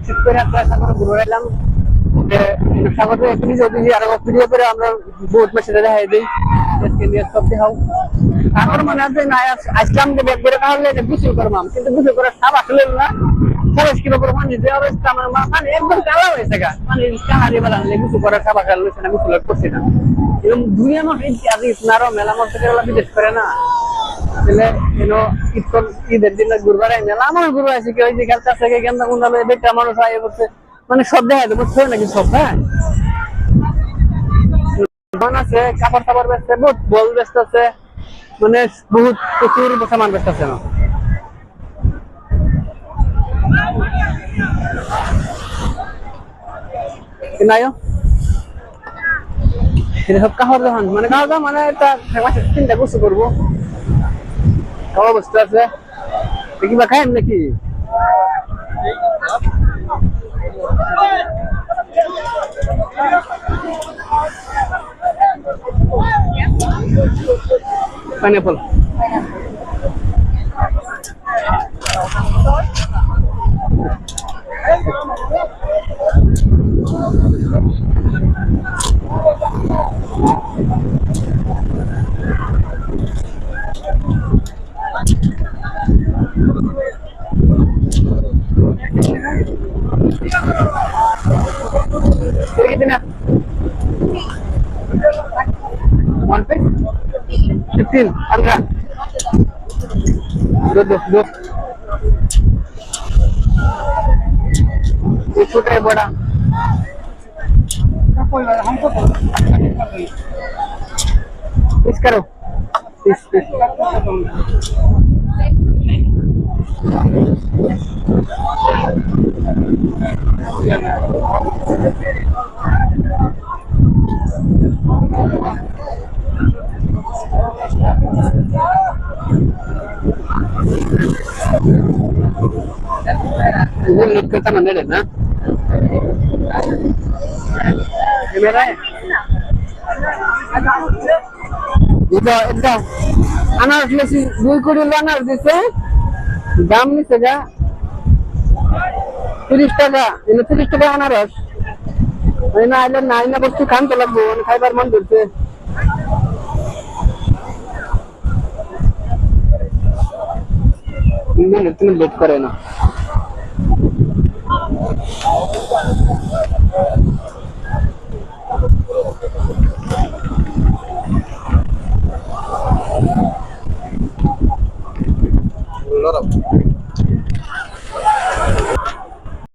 ঠিক করে একটা সাগর ঘুরে এলাম যে সাগরে এখনই যদি আরো ভিডিও করে আমরা বহুত মেসে দেখাই দিই আজকে নিয়ে সব দেখাও তারপর মনে হয় না আসলাম যে ব্যাগ করে তাহলে গোসল করলাম কিন্তু গোসল করার সাপ আসলে না 40 কিলো করে পানি যে অবস্থা আমার মানে একদম কালা হয়েছে গা মানে কালারি বানালে গোসল করার সাপ আসলে লইছে না গোসল করছি না এরকম দুনিয়া মাস ইত্যাদি নারো মেলা মতো কেরালা বিদেশ করে না তাহলে ঈদের দিন ঘুরবার মেলা আমার ঘুরবা আছে কি ওই যে খেলতে থেকে গেন্দা গুন্ডালে বেটা মানুষ আয় করছে মানে সব দেখা যায় বুঝছো নাকি সব হ্যাঁ আছে কাপড় টাপড় বেচছে বহুত বল ব্যস্ত আছে মানে বহুত প্রচুর সামান ব্যস্ত আছে না নাইও এটা সব কাহর দোকান মানে কাহর দোকান মানে একটা চিন্তা করছো করবো খাওয়া বস্তু আছে কিবা খাই নাকি পাইনাপল कितना 1 पे 15 15 दो ये छोटा है बड़ा इस करो इस वो लोग करता मंदिर है ना ये मेरा है এটা আনারস লেসি 2 কোটি আনারস দিছে দাম নিছে যা 30 টাকা এনে 30 টাকা আনারস না আইলে না আইনা বস্তু খান তো লাগবো খাইবার মন করছে তুমি লেট করে না